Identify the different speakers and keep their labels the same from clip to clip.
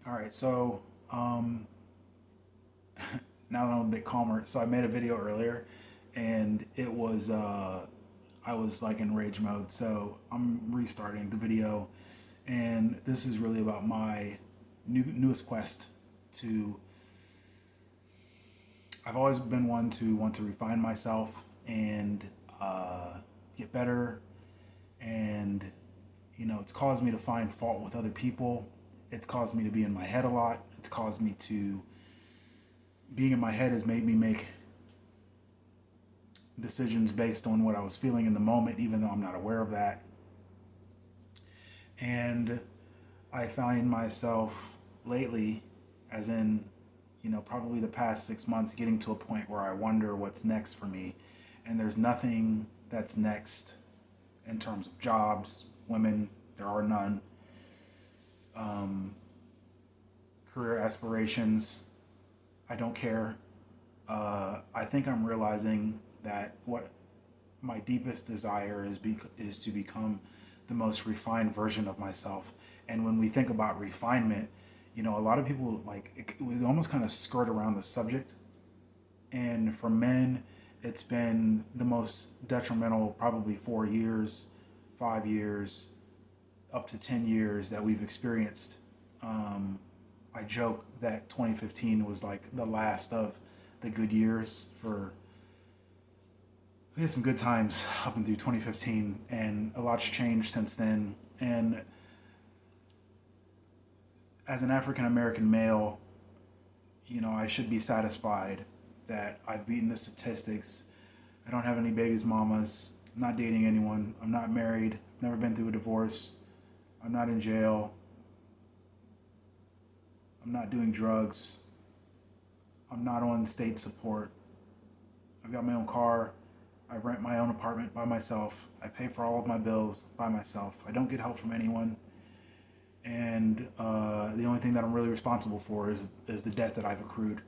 Speaker 1: All right, so um, now that I'm a bit calmer, so I made a video earlier, and it was I was like in rage mode. So I'm restarting the video, and this is really about my newest quest to. I've always been one to want to refine myself and get better, and it's caused me to find fault with other people. It's caused me to be in my head a lot. It's caused me to being in my head has made me make decisions based on what I was feeling in the moment, even though I'm not aware of that. And I find myself lately, as in, probably the past 6 months, getting to a point where I wonder what's next for me. And there's nothing that's next in terms of jobs, women, there are none. Career aspirations, I don't care. I think I'm realizing that what my deepest desire is to become the most refined version of myself. And when we think about refinement, a lot of people we almost kind of skirt around the subject. And for men, it's been the most detrimental, probably 4 years, 5 years, up to 10 years that we've experienced. I joke that 2015 was like the last of the good years for. We had some good times up and through 2015, and a lot's changed since then. And as an African American male, I should be satisfied that I've beaten the statistics. I don't have any babies, mamas. I'm not dating anyone. I'm not married. I've never been through a divorce. I'm not in jail. I'm not doing drugs. I'm not on state support. I've got my own car. I rent my own apartment by myself. I pay for all of my bills by myself. I don't get help from anyone. And the only thing that I'm really responsible for is the debt that I've accrued.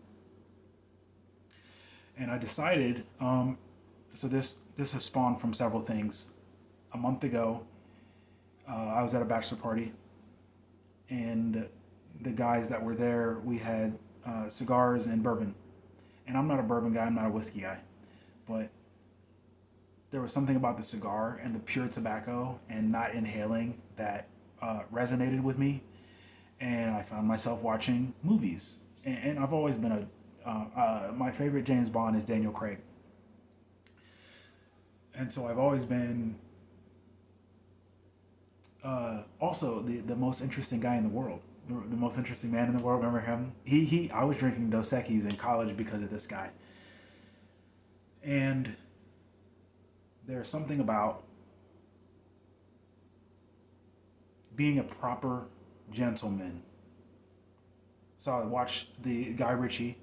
Speaker 1: And I decided, so this has spawned from several things. A month ago, I was at a bachelor party, and the guys that were there, we had cigars and bourbon. And I'm not a bourbon guy, I'm not a whiskey guy. But there was something about the cigar and the pure tobacco and not inhaling that resonated with me. And I found myself watching movies. And I've always been my favorite James Bond is Daniel Craig. And so I've always been also the most interesting guy in the world. The most interesting man in the world. Remember him? I was drinking Dos Equis in college because of this guy. And there's something about being a proper gentleman. So I watched the Guy Ritchie.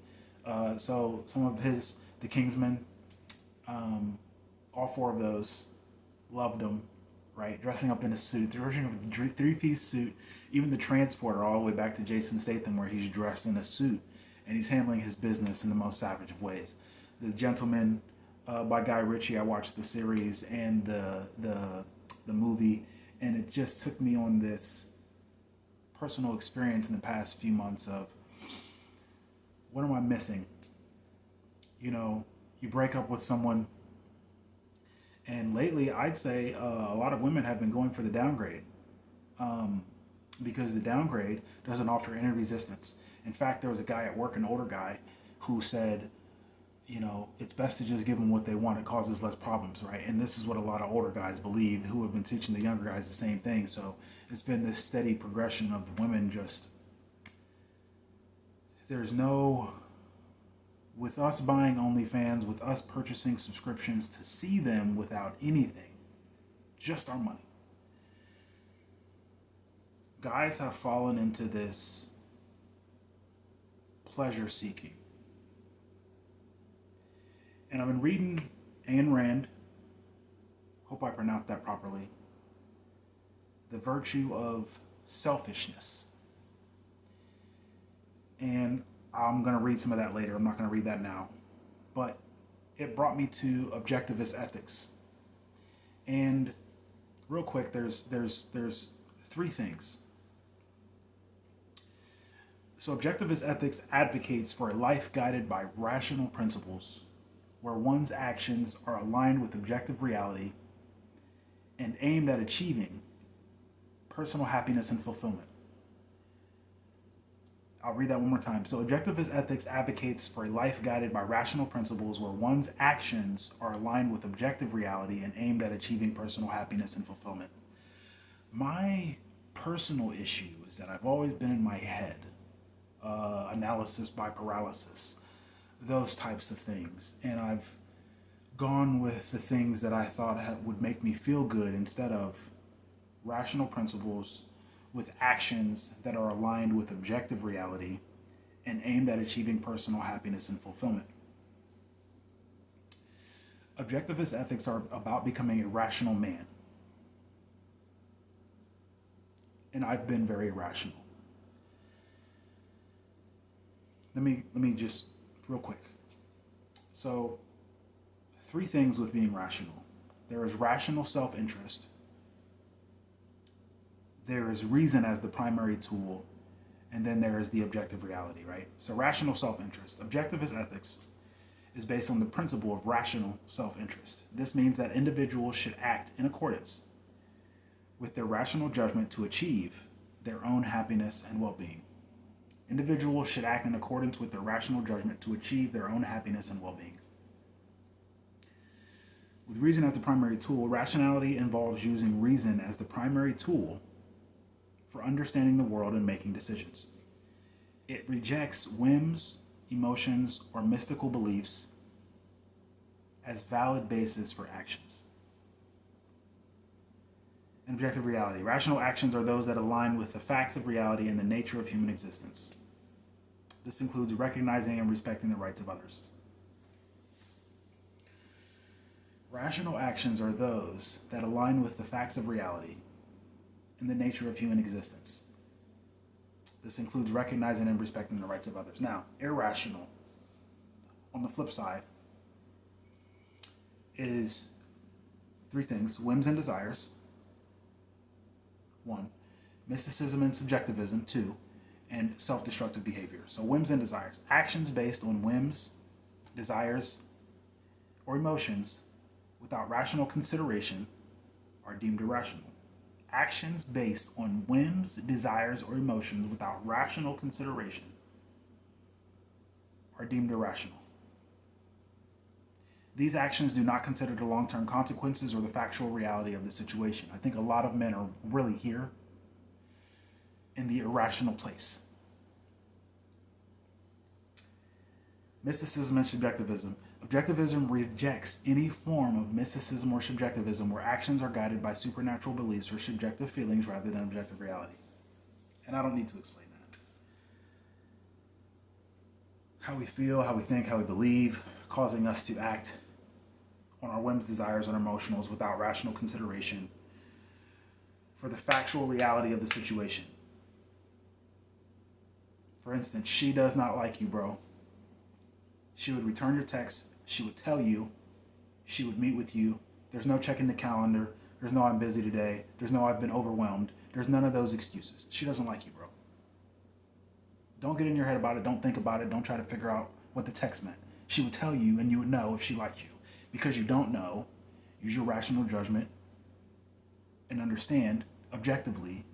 Speaker 1: So some of The Kingsman, all four of those, loved them, right? Dressing up in a suit, three-piece suit, even the transporter, all the way back to Jason Statham, where he's dressed in a suit and he's handling his business in the most savage of ways. The Gentleman by Guy Ritchie, I watched the series and the movie, and it just took me on this personal experience in the past few months of what am I missing? You break up with someone, and lately I'd say a lot of women have been going for the downgrade because the downgrade doesn't offer any resistance. In fact, there was a guy at work, an older guy, who said, it's best to just give them what they want. It causes less problems, right? And this is what a lot of older guys believe who have been teaching the younger guys the same thing. So it's been this steady progression of the women just, there's no, with us buying OnlyFans, with us purchasing subscriptions to see them without anything, just our money. Guys have fallen into this pleasure seeking. And I've been reading Ayn Rand, hope I pronounced that properly, The Virtue of Selfishness. And I'm going to read some of that later. I'm not going to read that now. But it brought me to objectivist ethics. And real quick, there's three things. So, objectivist ethics advocates for a life guided by rational principles, where one's actions are aligned with objective reality and aimed at achieving personal happiness and fulfillment. I'll read that one more time. So, objectivist ethics advocates for a life guided by rational principles where one's actions are aligned with objective reality and aimed at achieving personal happiness and fulfillment. My personal issue is that I've always been in my head, analysis by paralysis, those types of things. And I've gone with the things that I thought would make me feel good instead of rational principles with actions that are aligned with objective reality and aimed at achieving personal happiness and fulfillment. Objectivist ethics are about becoming a rational man. And I've been very irrational. Let me just real quick. So, 3 things with being rational. There is rational self-interest. There is reason as the primary tool, and then there is the objective reality, right? So rational self-interest. Objectivist ethics is based on the principle of rational self-interest. This means that individuals should act in accordance with their rational judgment to achieve their own happiness and well-being. Individuals should act in accordance with their rational judgment to achieve their own happiness and well-being. With reason as the primary tool, rationality involves using reason as the primary tool for understanding the world and making decisions. It rejects whims, emotions, or mystical beliefs as valid basis for actions. And objective reality. Rational actions are those that align with the facts of reality and the nature of human existence. This includes recognizing and respecting the rights of others. Rational actions are those that align with the facts of reality and the nature of human existence. This includes recognizing and respecting the rights of others. Now, irrational, on the flip side, is 3 things: whims and desires, 1, mysticism and subjectivism, 2, and self-destructive behavior. So whims and desires. Actions based on whims, desires, or emotions without rational consideration are deemed irrational. Actions based on whims, desires, or emotions without rational consideration are deemed irrational. These actions do not consider the long-term consequences or the factual reality of the situation. I think a lot of men are really here in the irrational place. Mysticism and subjectivism. Objectivism rejects any form of mysticism or subjectivism where actions are guided by supernatural beliefs or subjective feelings rather than objective reality. And I don't need to explain that. How we feel, how we think, how we believe, causing us to act on our whims, desires, and emotionals without rational consideration for the factual reality of the situation. For instance, she does not like you, bro. She would return your text. She would tell you. She would meet with you. There's no checking the calendar. There's no I'm busy today. There's no I've been overwhelmed. There's none of those excuses. She doesn't like you, bro. Don't get in your head about it. Don't think about it. Don't try to figure out what the text meant. She would tell you and you would know if she liked you. Because you don't know, use your rational judgment and understand objectively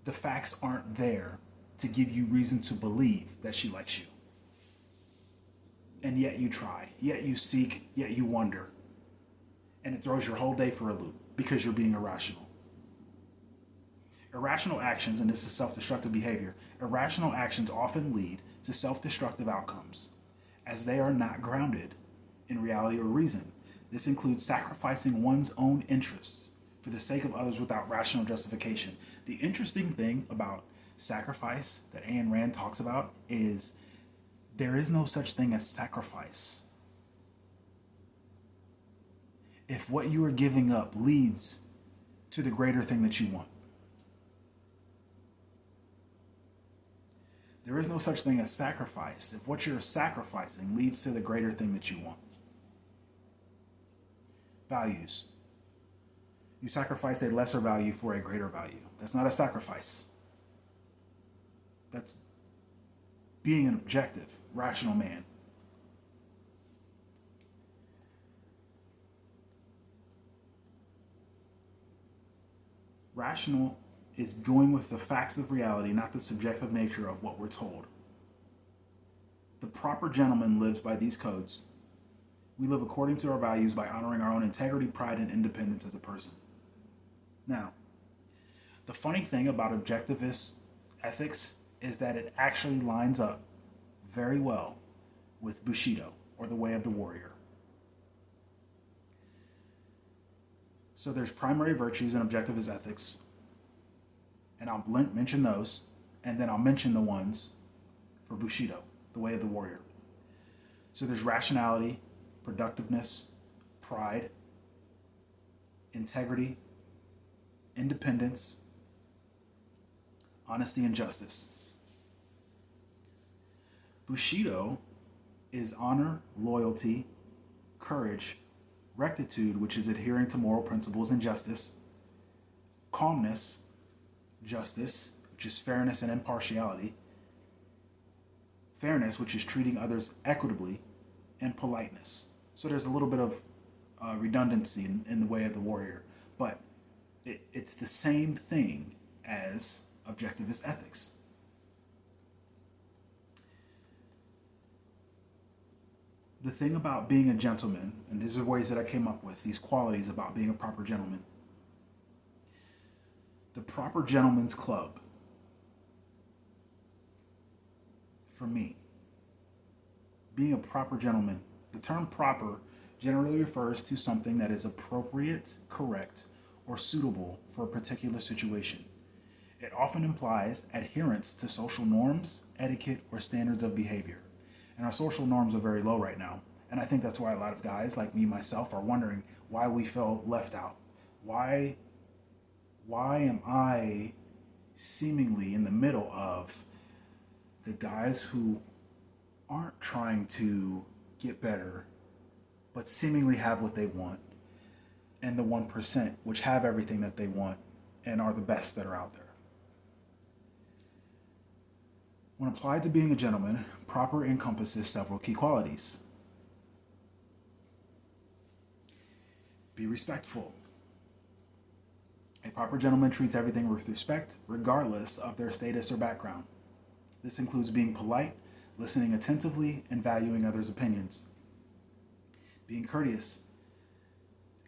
Speaker 1: the facts aren't there to give you reason to believe that she likes you. And yet you try, yet you seek, yet you wonder. And it throws your whole day for a loop because you're being irrational. Irrational actions, and this is self-destructive behavior, irrational actions often lead to self-destructive outcomes as they are not grounded in reality or reason. This includes sacrificing one's own interests for the sake of others without rational justification. The interesting thing about sacrifice that Ayn Rand talks about is there is no such thing as sacrifice if what you are giving up leads to the greater thing that you want. There is no such thing as sacrifice if what you're sacrificing leads to the greater thing that you want. Values. You sacrifice a lesser value for a greater value. That's not a sacrifice. That's being an objective, rational man. Rational is going with the facts of reality, not the subjective nature of what we're told. The proper gentleman lives by these codes. We live according to our values by honoring our own integrity, pride, and independence as a person. Now, the funny thing about objectivist ethics is that it actually lines up very well with Bushido, or the way of the warrior. So there's primary virtues in objectivist ethics, and I'll mention those, and then I'll mention the ones for Bushido, the way of the warrior. So there's rationality, productiveness, pride, integrity, independence, honesty, and justice. Bushido is honor, loyalty, courage, rectitude, which is adhering to moral principles and justice, calmness, justice, which is fairness and impartiality, fairness, which is treating others equitably, and politeness. So there's a little bit of redundancy in the way of the warrior, but it's the same thing as objectivist ethics. The thing about being a gentleman, and these are ways that I came up with, these qualities about being a proper gentleman. The proper gentleman's club, for me, being a proper gentleman, the term proper generally refers to something that is appropriate, correct, or suitable for a particular situation. It often implies adherence to social norms, etiquette, or standards of behavior. And our social norms are very low right now. And I think that's why a lot of guys like me, myself, are wondering why we feel left out. Why am I seemingly in the middle of the guys who aren't trying to get better, but seemingly have what they want, and the 1%, which have everything that they want and are the best that are out there? When applied to being a gentleman, proper encompasses several key qualities. Be respectful. A proper gentleman treats everything with respect, regardless of their status or background. This includes being polite, listening attentively, and valuing others' opinions. Being courteous.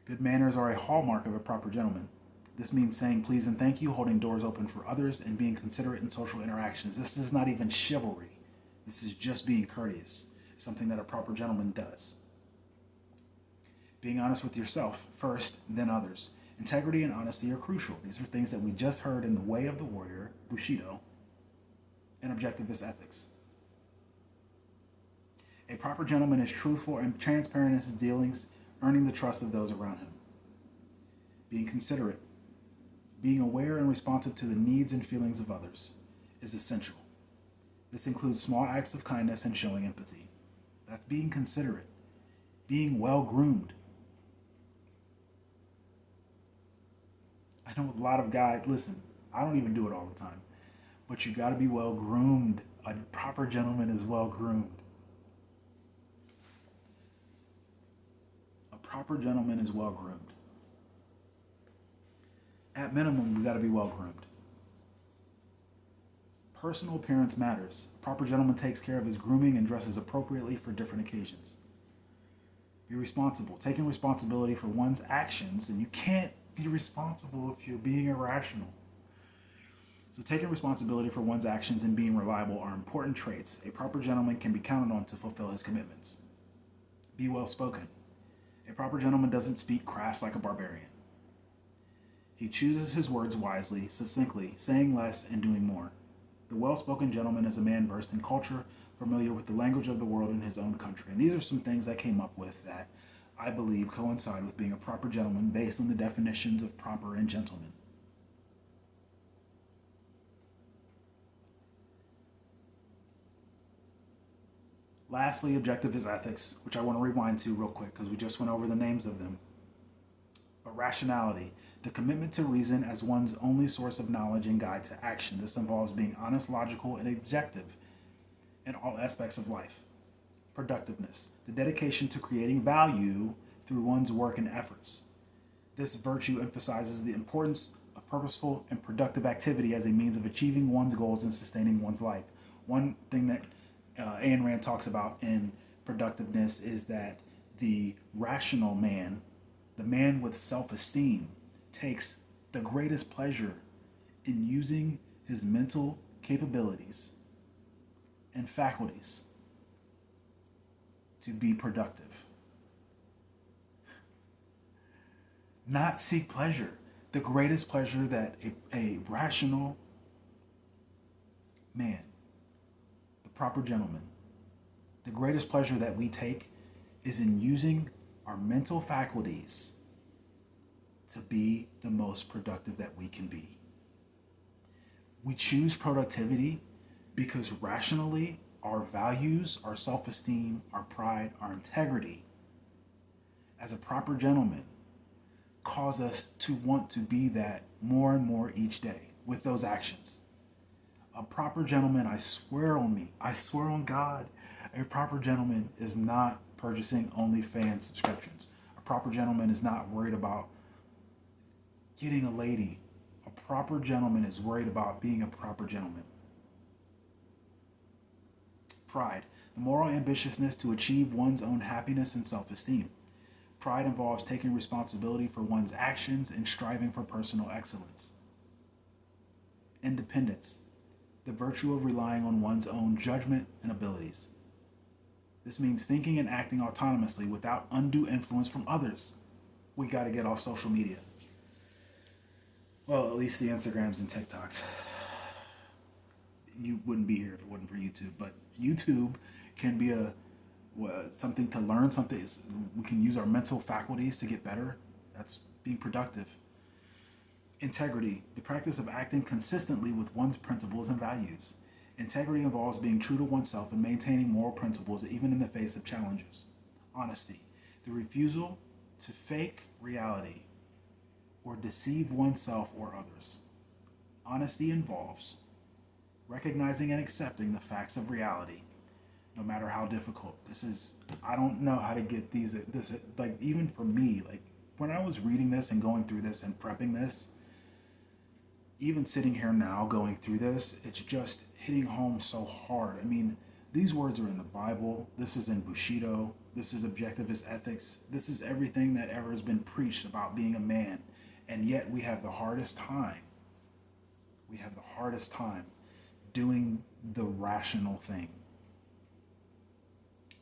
Speaker 1: Good manners are a hallmark of a proper gentleman. This means saying please and thank you, holding doors open for others, and being considerate in social interactions. This is not even chivalry. This is just being courteous, something that a proper gentleman does. Being honest with yourself first, then others. Integrity and honesty are crucial. These are things that we just heard in the way of the warrior, Bushido, and objectivist ethics. A proper gentleman is truthful and transparent in his dealings, earning the trust of those around him. Being considerate. Being aware and responsive to the needs and feelings of others is essential. This includes small acts of kindness and showing empathy. That's being considerate. Being well-groomed. I know a lot of guys, listen, I don't even do it all the time, but you gotta be well-groomed. A proper gentleman is well-groomed. A proper gentleman is well-groomed. At minimum, we gotta be well-groomed. Personal appearance matters. A proper gentleman takes care of his grooming and dresses appropriately for different occasions. Be responsible. Taking responsibility for one's actions, and you can't be responsible if you're being irrational. So taking responsibility for one's actions and being reliable are important traits. A proper gentleman can be counted on to fulfill his commitments. Be well-spoken. A proper gentleman doesn't speak crass like a barbarian. He chooses his words wisely, succinctly, saying less and doing more. The well-spoken gentleman is a man versed in culture, familiar with the language of the world in his own country. And these are some things I came up with that I believe coincide with being a proper gentleman based on the definitions of proper and gentleman. Lastly, objectivist ethics, which I want to rewind to real quick because we just went over the names of them. But rationality, the commitment to reason as one's only source of knowledge and guide to action. This involves being honest, logical, and objective in all aspects of life. Productiveness, the dedication to creating value through one's work and efforts. This virtue emphasizes the importance of purposeful and productive activity as a means of achieving one's goals and sustaining one's life. One thing that Ayn Rand talks about in productiveness is that the rational man, the man with self-esteem, takes the greatest pleasure in using his mental capabilities and faculties to be productive. Not seek pleasure. The greatest pleasure that a rational man, the proper gentleman, the greatest pleasure that we take is in using our mental faculties to be the most productive that we can be. We choose productivity because rationally our values, our self-esteem, our pride, our integrity as a proper gentleman cause us to want to be that more and more each day with those actions. A proper gentleman, I swear on God, a proper gentleman is not purchasing OnlyFans subscriptions. A proper gentleman is not worried about getting a lady. A proper gentleman is worried about being a proper gentleman. Pride, the moral ambitiousness to achieve one's own happiness and self-esteem. Pride involves taking responsibility for one's actions and striving for personal excellence. Independence, the virtue of relying on one's own judgment and abilities. This means thinking and acting autonomously without undue influence from others. We got to get off social media. Well, at least the Instagrams and TikToks. You wouldn't be here if it wasn't for YouTube, but YouTube can be something to learn, something we can use our mental faculties to get better. That's being productive. Integrity, the practice of acting consistently with one's principles and values. Integrity involves being true to oneself and maintaining moral principles even in the face of challenges. Honesty, the refusal to fake reality or deceive oneself or others. Honesty involves recognizing and accepting the facts of reality, no matter how difficult. I don't know how to get like, even for me, like, when I was reading this and going through this and prepping this, even sitting here now going through this, it's just hitting home so hard. I mean, these words are in the Bible. This is in Bushido. This is objectivist ethics. This is everything that ever has been preached about being a man. And yet we have the hardest time. We have the hardest time doing the rational thing.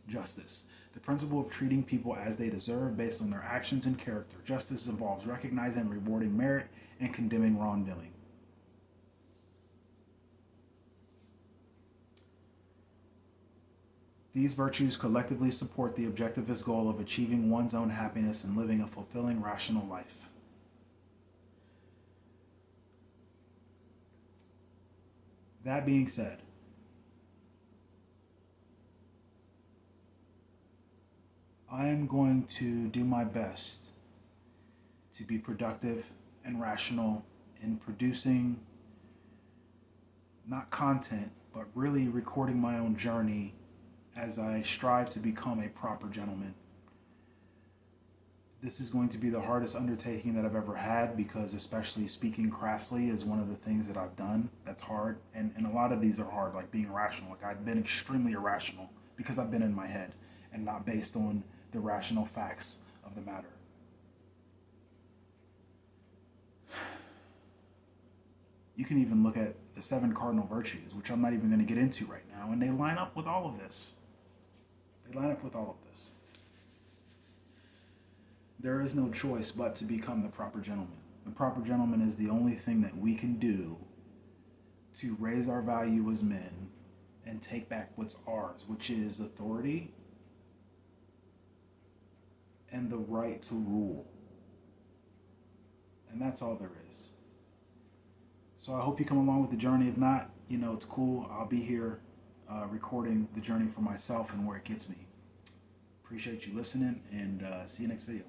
Speaker 1: Justice, the principle of treating people as they deserve based on their actions and character. Justice involves recognizing and rewarding merit and condemning wrongdoing. These virtues collectively support the objectivist goal of achieving one's own happiness and living a fulfilling, rational life. That being said, I am going to do my best to be productive and rational in producing not content, but really recording my own journey as I strive to become a proper gentleman. This is going to be the hardest undertaking that I've ever had, because especially speaking crassly is one of the things that I've done that's hard. And a lot of these are hard, like being irrational. Like, I've been extremely irrational because I've been in my head and not based on the rational facts of the matter. You can even look at the 7 cardinal virtues, which I'm not even going to get into right now, and they line up with all of this. There is no choice but to become the proper gentleman. The proper gentleman is the only thing that we can do to raise our value as men and take back what's ours, which is authority and the right to rule. And that's all there is. So I hope you come along with the journey. If not, it's cool. I'll be here recording the journey for myself and where it gets me. Appreciate you listening, and see you next video.